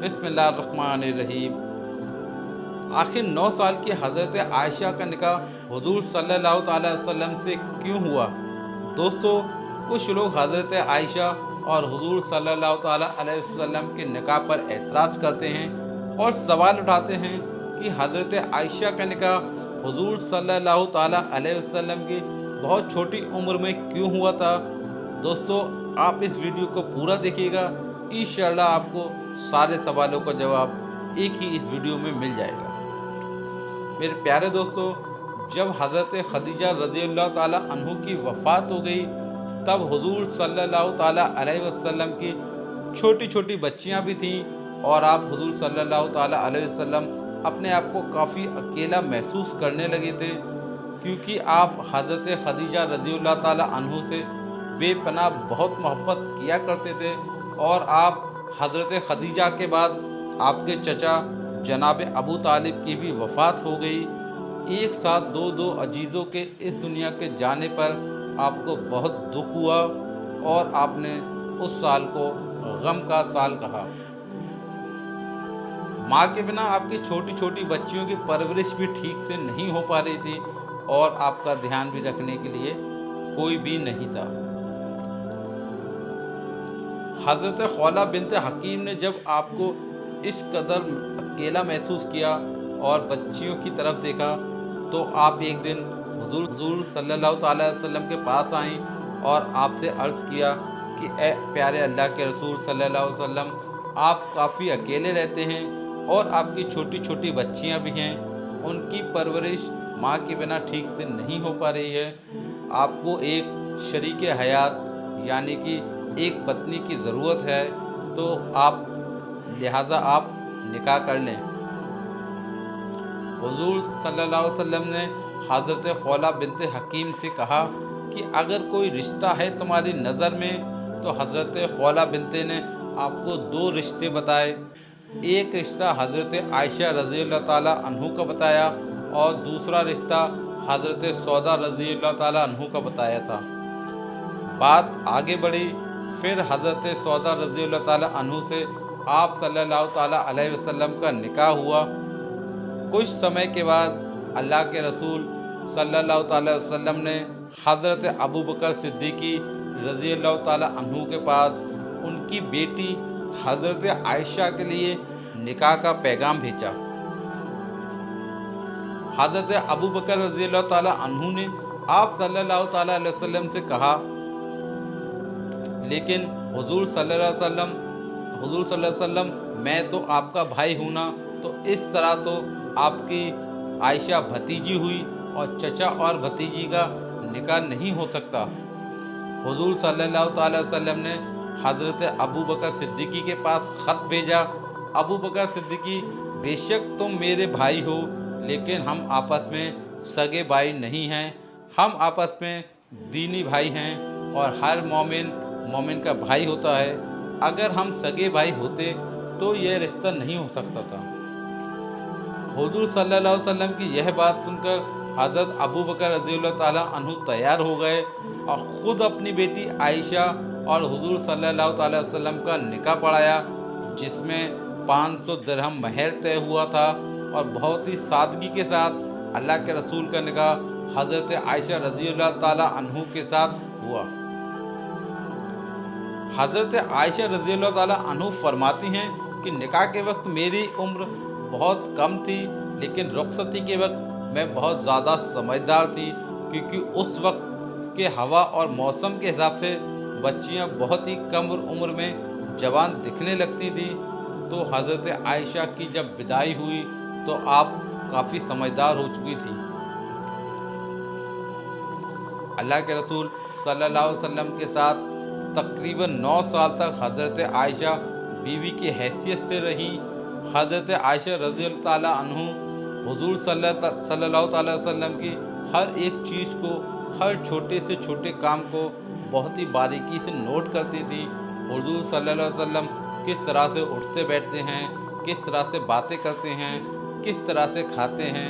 बिस्मिल्लाहिर्रहमानिर्रहीम। आखिर 9 साल की हज़रत आयशा का निकाह हुज़ूर सल्लल्लाहु अलैहि वसल्लम से क्यों हुआ? दोस्तों, कुछ लोग हज़रत आयशा और हुज़ूर सल्लल्लाहु अलैहि वसल्लम के निकाह पर एतराज़ करते हैं और सवाल उठाते हैं कि हज़रत आयशा का निकाह हुज़ूर सल्लल्लाहु अलैहि वसल्लम की बहुत छोटी उम्र में क्यों हुआ था। दोस्तों, आप इस वीडियो को पूरा देखिएगा, इंशाअल्लाह आपको सारे सवालों का जवाब एक ही इस वीडियो में मिल जाएगा। मेरे प्यारे दोस्तों, जब हज़रत खदीजा रज़ियल्लाहु ताला अन्हु की वफ़ात हो गई, तब हुज़ूर सल्लल्लाहु ताला अलैहि वसल्लम की छोटी छोटी बच्चियां भी थीं और आप हुज़ूर सल्लल्लाहु ताला अलैहि वसल्लम अपने आप को काफ़ी अकेला महसूस करने लगे थे, क्योंकि आप हज़रत खदीजा रज़ियल्लाहु ताला अन्हु से बेपनाह बहुत मोहब्बत किया करते थे और आप हज़रत खदीजा के बाद आपके चचा जनाब अबू तालिब की भी वफ़ात हो गई। एक साथ दो अजीज़ों के इस दुनिया के जाने पर आपको बहुत दुख हुआ और आपने उस साल को गम का साल कहा। माँ के बिना आपकी छोटी छोटी बच्चियों की परवरिश भी ठीक से नहीं हो पा रही थी और आपका ध्यान भी रखने के लिए कोई भी नहीं था। हज़रत खौला बिनते हकीम ने जब आपको इस कदर अकेला महसूस किया और बच्चियों की तरफ देखा, तो आप एक दिन हुज़ूर सल्लल्लाहु अलैहि वसल्लम के पास आईं और आपसे अर्ज़ किया कि ए प्यारे अल्लाह के रसूल सल्लल्लाहु अलैहि वसल्लम, आप काफ़ी अकेले रहते हैं और आपकी छोटी छोटी बच्चियां भी हैं, उनकी परवरिश माँ के बिना ठीक से नहीं हो पा रही है। आपको एक शरीक हयात यानी कि एक पत्नी की ज़रूरत है, तो लिहाजा आप निकाह कर लें। हुज़ूर सल्लल्लाहु अलैहि वसल्लम ने हज़रत खौला बिनते हकीम से कहा कि अगर कोई रिश्ता है तुम्हारी नज़र में, तो हज़रत खौला बिनते ने आपको 2 रिश्ते बताए। एक रिश्ता हज़रत आयशा रज़ियल्लाहु ताला अन्हु का बताया और दूसरा रिश्ता हज़रत सौदा रज़ियल्लाहु ताला अन्हु का बताया था। बात आगे बढ़ी, फिर हज़रत सौदा रज़ियल्लाहु ताला अन्हु से आप सल्लल्लाहु ताला अलैहि वसल्लम का निकाह हुआ। कुछ समय के बाद अल्लाह के रसूल सल्लल्लाहु ताला अलैहि वसल्लम ने हज़रत अबू बकर सिद्दीकी रज़ियल्लाहु ताला अन्हु के पास उनकी बेटी हज़रत आयशा के लिए निकाह का पैगाम भेजा। हज़रत अबू बकर रज़ियल्लाहु ताला अन्हु ने आप सल्लल्लाहु ताला अलैहि वसल्लम से कहा, लेकिन हुज़ूर सल्लल्लाहु अलैहि वसल्लम, मैं तो आपका भाई हूँ ना, तो इस तरह तो आपकी आयशा भतीजी हुई और चचा और भतीजी का निकाह नहीं हो सकता। हुज़ूर सल्लल्लाहु अलैहि वसल्लम ने हज़रत अबू बकर सिद्दीकी के पास ख़त भेजा। अबू बकर सिद्दीकी, बेशक तुम मेरे भाई हो, लेकिन हम आपस में सगे भाई नहीं हैं, हम आपस में दीनी भाई हैं और हर मोमिन का भाई होता है। अगर हम सगे भाई होते तो यह रिश्ता नहीं हो सकता था। हुज़ूर सल्लल्लाहु अलैहि वसल्लम की यह बात सुनकर हज़रत अबू बकर रज़ियल्लाहु ताला अन्हु तैयार हो गए और ख़ुद अपनी बेटी आयशा और हुज़ूर सल्लल्लाहु अलैहि वसल्लम का निकाह पढ़ाया, जिसमें 500 दिरहम महर तय हुआ था और बहुत ही सादगी के साथ अल्लाह के रसूल का निकाह हज़रत आयशा रज़ियल्लाहु ताला अन्हु के साथ हुआ। हज़रत आयशा रज़ियल्लाहु ताला अन्हु फरमाती हैं कि निकाह के वक्त मेरी उम्र बहुत कम थी, लेकिन रुखसती के वक्त मैं बहुत ज़्यादा समझदार थी, क्योंकि उस वक्त के हवा और मौसम के हिसाब से बच्चियां बहुत ही कम उम्र में जवान दिखने लगती थी। तो हज़रत आयशा की जब विदाई हुई तो आप काफ़ी समझदार हो चुकी थी। अल्लाह के रसूल सल्लल्लाहु अलैहि वसल्लम के साथ तकरीबन 9 साल तक हज़रत आयशा बीवी की हैसियत से रही। हज़रत आयशा रज़ियल्लाहु ताला अन्हु हुज़ूर सल्लल्लाहु अलैहि वसल्लम की हर एक चीज़ को, हर छोटे से छोटे काम को बहुत ही बारीकी से नोट करती थी। हुज़ूर सल्लल्लाहु अलैहि वसल्लम किस तरह से उठते बैठते हैं, किस तरह से बातें करते हैं, किस तरह से खाते हैं,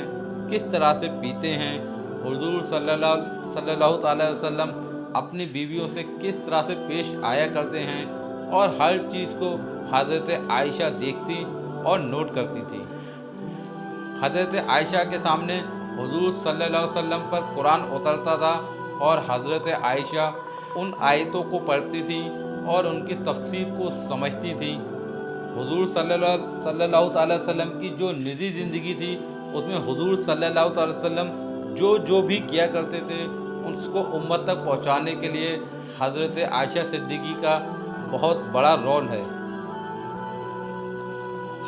किस तरह से पीते हैं। हुज़ूर सल्लल्लाहु अलैहि वसल्लम अपनी बीवियों से किस तरह से पेश आया करते हैं और हर चीज़ को हज़रत आयशा देखती और नोट करती थी। हज़रत आयशा के सामने हुज़ूर सल्लल्लाहु अलैहि वसल्लम पर कुरान उतरता था और हज़रत आयशा उन आयतों को पढ़ती थी और उनकी तफसीर को समझती थी। हुज़ूर सल्लल्लाहु अलैहि वसल्लम की जो निजी ज़िंदगी थी, उसमें हुज़ूर सल्लल्लाहु अलैहि वसल्लम जो भी किया करते थे, उसको उम्मत तक पहुंचाने के लिए हज़रत आयशा सिद्दीकी का बहुत बड़ा रोल है।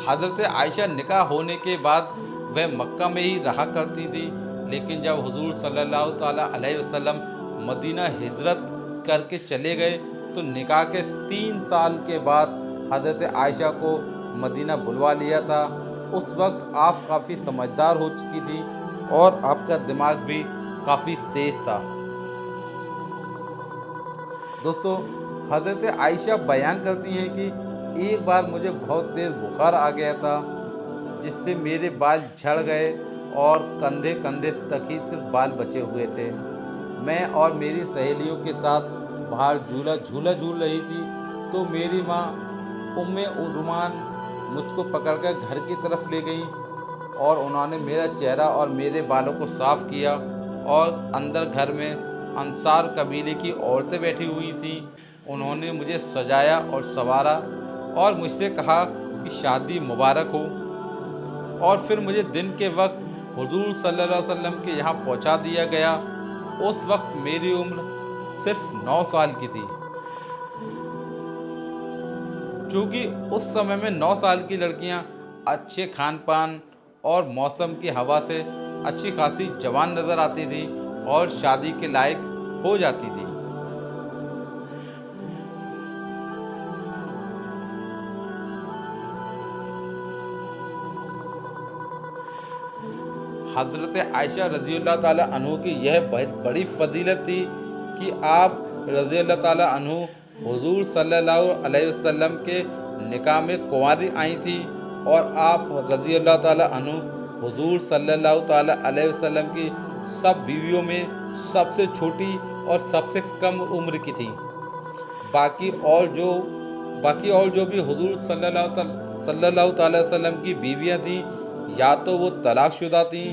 हज़रत आयशा निकाह होने के बाद वह मक्का में ही रहा करती थी, लेकिन जब हुज़ूर सल्लल्लाहु ताला अलैहि वसल्लम मदीना हिजरत करके चले गए तो निकाह के 3 साल के बाद हज़रत आयशा को मदीना बुलवा लिया था। उस वक्त आप काफ़ी समझदार हो चुकी थी और आपका दिमाग भी काफ़ी तेज़ था। दोस्तों, हज़रत आयशा बयान करती हैं कि एक बार मुझे बहुत तेज़ बुखार आ गया था, जिससे मेरे बाल झड़ गए और कंधे कंधे तक ही सिर्फ बाल बचे हुए थे। मैं और मेरी सहेलियों के साथ बाहर झूला झूल रही थी, तो मेरी माँ उम्मे रुमान मुझको पकड़कर घर की तरफ ले गई और उन्होंने मेरा चेहरा और मेरे बालों को साफ़ किया और अंदर घर में अंसार कबीले की औरतें बैठी हुई थीं। उन्होंने मुझे सजाया और संवारा और मुझसे कहा कि शादी मुबारक हो, और फिर मुझे दिन के वक्त हुजूर सल्लल्लाहु अलैहि वसल्लम के यहाँ पहुँचा दिया गया। उस वक्त मेरी उम्र सिर्फ 9 साल की थी। क्योंकि उस समय में 9 साल की लड़कियां अच्छे खान पान और मौसम की हवा से अच्छी खासी जवान नज़र आती थी और शादी के लायक हो जाती थी। हज़रत आयशा रज़ी अल्लाह ताला अन्हु की यह बहुत बड़ी फजीलत थी कि आप रज़ी अल्लाह ताला अन्हु हुजूर सल्लल्लाहु अलैहि वसल्लम के निकाह में कुंवारी आई थी और आप रज़ी अल्लाह ताला अन्हु हुजूर सल्लल्लाहु ताला अलैहि वसल्लम की सब बीवियों में सबसे छोटी और सबसे कम उम्र की थी। बाकी और जो बाकी और जो भी हुजूर सल्लल्लाहु ताला अलैहि वसल्लम की बीवियां थीं, या तो वो तलाकशुदा थीं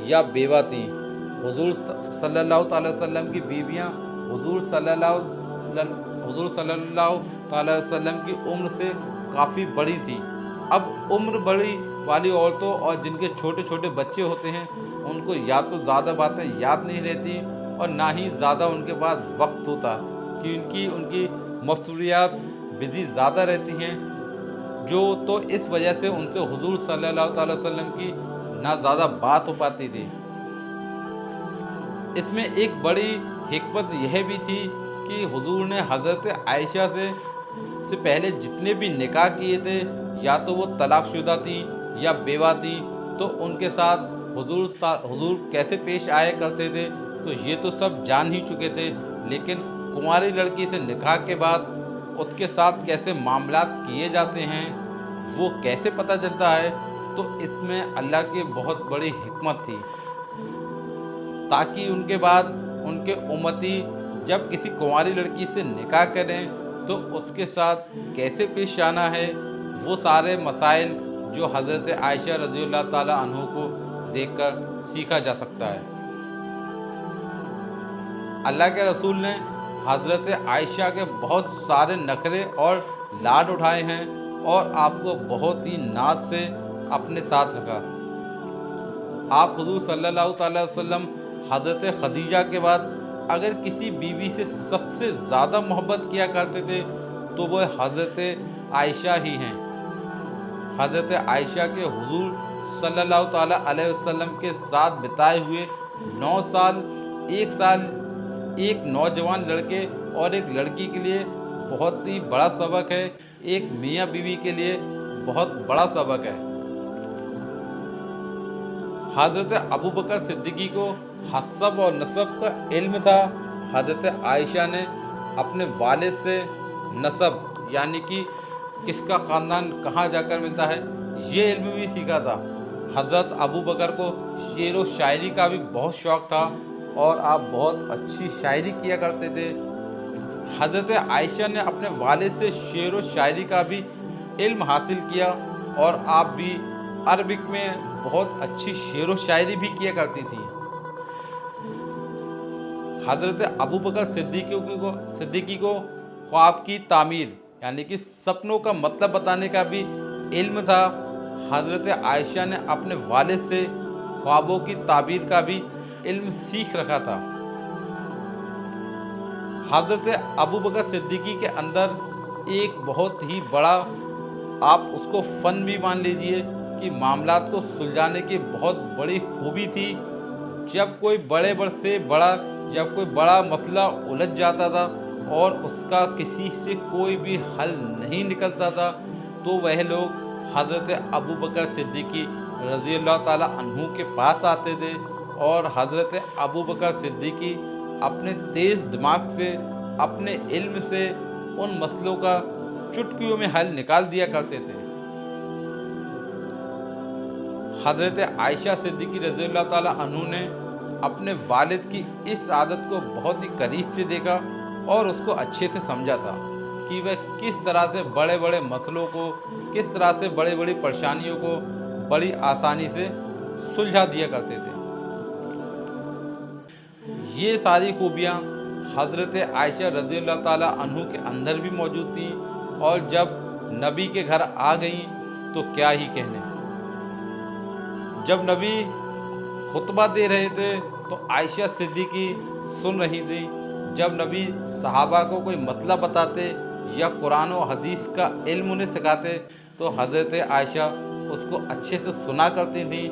या बेवा थीं। हुजूर सल्लल्लाहु ताला अलैहि वसल्लम की बीवियां हुजूर सल्लल्लाहु ताला अलैहि वसल्लम की उम्र से काफ़ी बड़ी थी। अब उम्र बड़ी वाली औरतों और जिनके छोटे छोटे बच्चे होते हैं, उनको या तो ज़्यादा बातें याद नहीं रहती और ना ही ज़्यादा उनके पास वक्त होता, क्योंकि उनकी मसरूलियात बिज़ी ज़्यादा रहती हैं, जो तो इस वजह से उनसे हुजूर सल्लल्लाहु अलैहि वसल्लम की ना ज़्यादा बात हो पाती थी। इसमें एक बड़ी हिकमत यह भी थी कि हुजूर ने हज़रत आयशा से पहले जितने भी निकाह किए थे, या तो वो तलाकशुदा थी या बेवा थी, तो उनके साथ हुजूर कैसे पेश आया करते थे तो ये तो सब जान ही चुके थे। लेकिन कुंवारी लड़की से निकाह के बाद उसके साथ कैसे मामलात किए जाते हैं, वो कैसे पता चलता है, तो इसमें अल्लाह की बहुत बड़ी हिकमत थी, ताकि उनके बाद उनके उम्मती जब किसी कुंवारी लड़की से निकाह करें तो उसके साथ कैसे पेश आना है, वो सारे मसाइल जो हज़रत आयशा रज़ी अल्लाह ताला अन्हु को देखकर सीखा जा सकता है। अल्लाह के रसूल ने हज़रत आयशा के बहुत सारे नखरे और लाड उठाए हैं और आपको बहुत ही नाज से अपने साथ रखा। आप हुजूर सल्लल्लाहु अलैहि वसल्लम हज़रत खदीजा के बाद अगर किसी बीवी से सबसे ज़्यादा मोहब्बत किया करते थे तो वह हज़रत आयशा ही हैं। हज़रत आयशा के हुजूर सल्लल्लाहु ताला अलैहि वसल्लम के साथ बिताए हुए 9 साल, एक नौजवान लड़के और एक लड़की के लिए बहुत ही बड़ा सबक है, एक मियाँ बीवी के लिए बहुत बड़ा सबक है। हज़रत अबू बकर सिद्दीकी को हसब और नसब का इल्म था। हज़रत आयशा ने अपने वालिद से नसब यानी कि किसका ख़ानदान कहाँ जाकर मिलता है, ये इल्म भी सीखा था। हज़रत अबू बकर को शेर व शायरी का भी बहुत शौक़ था और आप बहुत अच्छी शायरी किया करते थे। حضرت عائشہ نے اپنے والد سے شعر و شاعری کا بھی علم حاصل کیا اور آپ بھی عربک میں بہت اچھی شعر و شاعری بھی کیا کرتی تھیں۔ حضرت ابو بکر صدیقی کو خواب کی تعمیر یعنی کہ سپنوں کا مطلب بتانے کا بھی علم تھا۔ حضرت عائشہ نے اپنے والد سے خوابوں کی تعبیر کا بھی علم سیکھ رکھا تھا۔ حضرت ابو بکر صدیقی کے اندر ایک بہت ہی بڑا، آپ اس کو فن بھی مان لیجئے کہ معاملات کو سلجھانے کی بہت بڑی خوبی تھی۔ جب کوئی جب کوئی بڑا مسئلہ الجھ جاتا تھا اور اس کا کسی سے کوئی بھی حل نہیں نکلتا تھا تو وہ لوگ حضرت ابو بکر صدیقی رضی اللہ تعالیٰ عنہ کے پاس آتے تھے اور حضرت ابو بکر صدیقی اپنے تیز دماغ سے، اپنے علم سے ان مسئلوں کا چٹکیوں میں حل نکال دیا کرتے تھے۔ حضرت عائشہ صدیقی رضی اللہ تعالیٰ عنہ نے اپنے والد کی اس عادت کو بہت ہی قریب سے دیکھا اور اس کو اچھے سے سمجھا تھا کہ وہ کس طرح سے بڑے بڑے مسئلوں کو، کس طرح سے بڑی بڑی پریشانیوں کو بڑی آسانی سے سلجھا دیا کرتے تھے۔ یہ ساری خوبیاں حضرت عائشہ رضی اللہ تعالیٰ عنہ کے اندر بھی موجود تھیں اور جب نبی کے گھر آ گئیں تو کیا ہی کہنے۔ جب نبی خطبہ دے رہے تھے تو عائشہ صدیقی سن رہی تھی۔ جب نبی صحابہ کو کوئی مسئلہ بتاتے یا قرآن و حدیث کا علم انہیں سکھاتے تو حضرت عائشہ اس کو اچھے سے سنا کرتی تھیں۔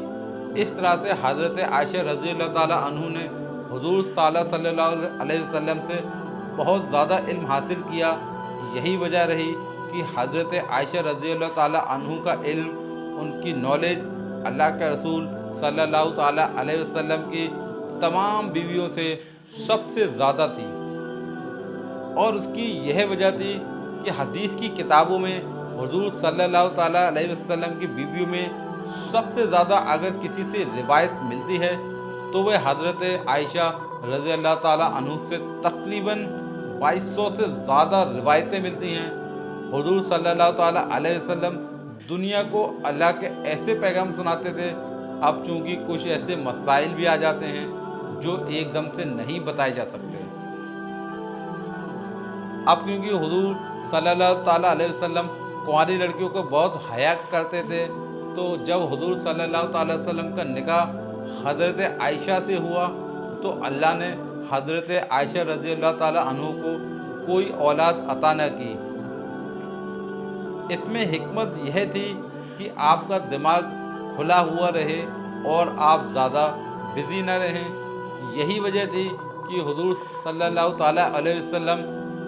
اس طرح سے حضرت عائشہ رضی اللہ تعالیٰ عنہ نے حضور صلی اللہ علیہ وسلم سے بہت زیادہ علم حاصل کیا۔ یہی وجہ رہی کہ حضرت عائشہ رضی اللہ تعالیٰ عنہ کا علم، ان کی نالج اللہ کے رسول صلی اللہ تعالیٰ علیہ وسلم کی تمام بیویوں سے سب سے زیادہ تھی، اور اس کی یہ وجہ تھی کہ حدیث کی کتابوں میں حضور صلی اللہ تعالیٰ علیہ وسلم کی بیویوں میں سب سے زیادہ اگر کسی سے روایت ملتی ہے تو وہ حضرت عائشہ رضی اللہ تعالیٰ عنہ سے تقریباً 2200 سے زیادہ روایتیں ملتی ہیں۔ حضور صلی اللہ تعالیٰ علیہ وسلم دنیا کو اللہ کے ایسے پیغام سناتے تھے۔ اب چونکہ کچھ ایسے مسائل بھی آ جاتے ہیں جو ایک دم سے نہیں بتائے جا سکتے۔ اب کیونکہ حضور صلی اللہ تعالیٰ علیہ وسلم کنواری لڑکیوں کو بہت حیا کرتے تھے، تو جب حضور صلی اللہ تعالیٰ علیہ وسلم کا نکاح حضرت عائشہ سے ہوا تو اللہ نے حضرت عائشہ رضی اللہ تعالیٰ عنہ کو کوئی اولاد عطا نہ کی۔ اس میں حکمت یہ تھی کہ آپ کا دماغ کھلا ہوا رہے اور آپ زیادہ بزی نہ رہیں۔ یہی وجہ تھی کہ حضور صلی اللہ تعالیٰ علیہ وسلم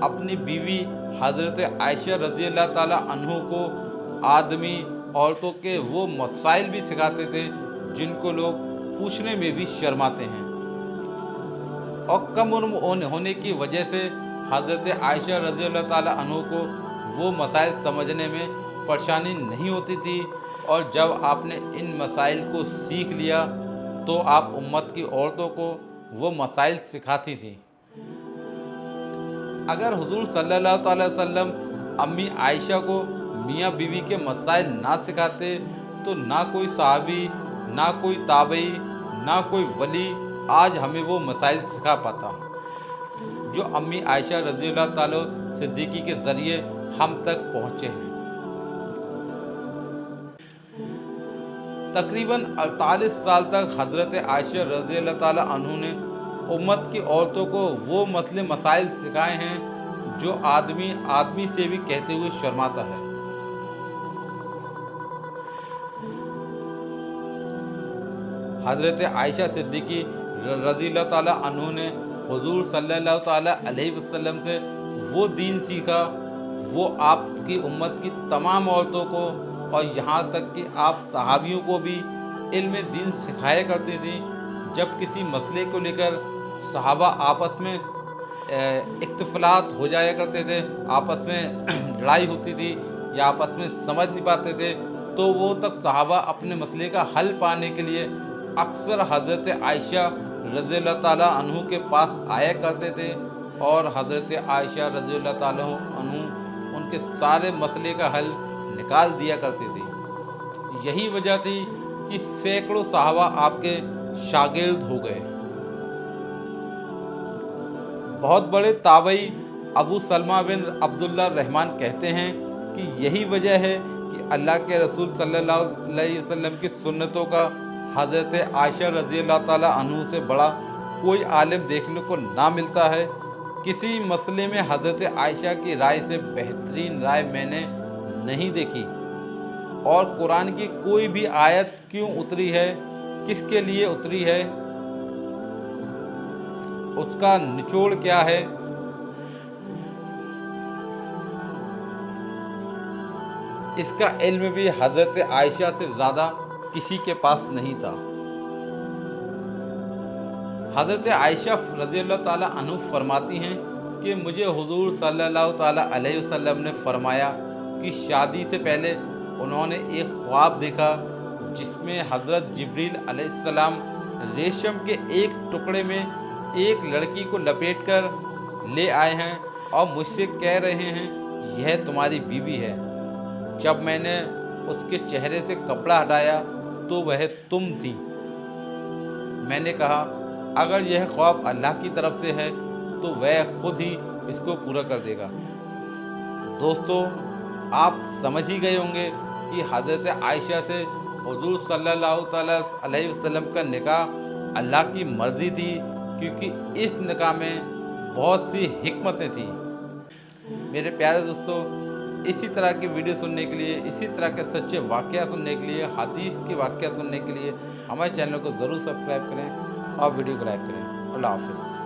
اپنی بیوی حضرت عائشہ رضی اللہ تعالیٰ عنہ کو آدمی عورتوں کے وہ مسائل بھی سکھاتے تھے جن کو لوگ پوچھنے میں بھی شرماتے ہیں، اور کم عمر ہونے کی وجہ سے حضرت عائشہ رضی اللہ تعالیٰ عنہ کو وہ مسائل سمجھنے میں پریشانی نہیں ہوتی تھی، اور جب آپ نے ان مسائل کو سیکھ لیا تو آپ امت کی عورتوں کو وہ مسائل سکھاتی تھیں۔ اگر حضور صلی اللہ تعالیٰ وسلم امی عائشہ کو میاں بیوی کے مسائل نہ سکھاتے تو نہ کوئی صحابی، نہ کوئی تابعی، نہ کوئی ولی آج ہمیں وہ مسائل سکھا پاتا جو امی عائشہ رضی اللہ تعالیٰ صدیقی کے ذریعے ہم تک پہنچے ہیں۔ تقریباً 48 سال تک حضرت عائشہ رضی اللہ تعالیٰ عنہ نے امت کی عورتوں کو وہ مسائل سکھائے ہیں جو آدمی سے بھی کہتے ہوئے شرماتا ہے۔ حضرت عائشہ صدیقی رضی اللہ تعالیٰ عنہ نے حضور صلی اللہ تعالیٰ علیہ وسلم سے وہ دین سیکھا، وہ آپ کی امت کی تمام عورتوں کو اور یہاں تک کہ آپ صحابیوں کو بھی علم دین سکھایا کرتی تھیں۔ جب کسی مسئلے کو لے کر صحابہ آپس میں اختلافات ہو جایا کرتے تھے، آپس میں لڑائی ہوتی تھی یا آپس میں سمجھ نہیں پاتے تھے، تو وہ تک صحابہ اپنے مسئلے کا حل پانے کے لیے اکثر حضرت عائشہ رضی اللہ تعالیٰ عنہ کے پاس آیا کرتے تھے اور حضرت عائشہ رضی اللہ تعالیٰ عنہ ان کے سارے مسئلے کا حل نکال دیا کرتی تھی۔ یہی وجہ تھی کہ سینکڑوں صحابہ آپ کے شاگرد ہو گئے۔ بہت بڑے تابعی ابو سلمہ بن عبداللہ الرحمن کہتے ہیں کہ یہی وجہ ہے کہ اللہ کے رسول صلی اللہ علیہ وسلم کی سنتوں کا حضرت عائشہ رضی اللہ تعالیٰ عنہ سے بڑا کوئی عالم دیکھنے کو نہ ملتا ہے۔ کسی مسئلے میں حضرت عائشہ کی رائے سے بہترین رائے میں نے نہیں دیکھی۔ اور قرآن کی کوئی بھی آیت کیوں اتری ہے، کس کے لیے اتری ہے، اس کا نچوڑ کیا ہے، اس کا علم بھی حضرت عائشہ سے زیادہ کسی کے پاس نہیں تھا۔ حضرت عائشہ رضی اللہ تعالیٰ عنہ فرماتی ہیں کہ مجھے حضور صلی اللہ تعالیٰ علیہ وسلم نے فرمایا کہ شادی سے پہلے انہوں نے ایک خواب دیکھا جس میں حضرت جبریل علیہ السلام ریشم کے ایک ٹکڑے میں ایک لڑکی کو لپیٹ کر لے آئے ہیں اور مجھ سے کہہ رہے ہیں یہ تمہاری بیوی ہے۔ جب میں نے اس کے چہرے سے کپڑا ہٹایا تو وہ تم تھی۔ میں نے کہا اگر یہ خواب اللہ کی طرف سے ہے تو وہ خود ہی اس کو پورا کر دے گا۔ دوستو، آپ سمجھ ہی گئے ہوں گے کہ حضرت عائشہ سے حضور صلی اللہ تعالیٰ علیہ وسلم کا نکاح اللہ کی مرضی تھی، کیونکہ اس نکاح میں بہت سی حکمتیں تھیں۔ میرے پیارے دوستو، اسی طرح کی ویڈیو سننے کے لیے، اسی طرح کے سچے واقعہ سننے کے لیے، حدیث کے واقعہ سننے کے لیے ہمارے چینل کو ضرور سبسکرائب کریں اور ویڈیو کو لائک کریں۔ اللہ حافظ۔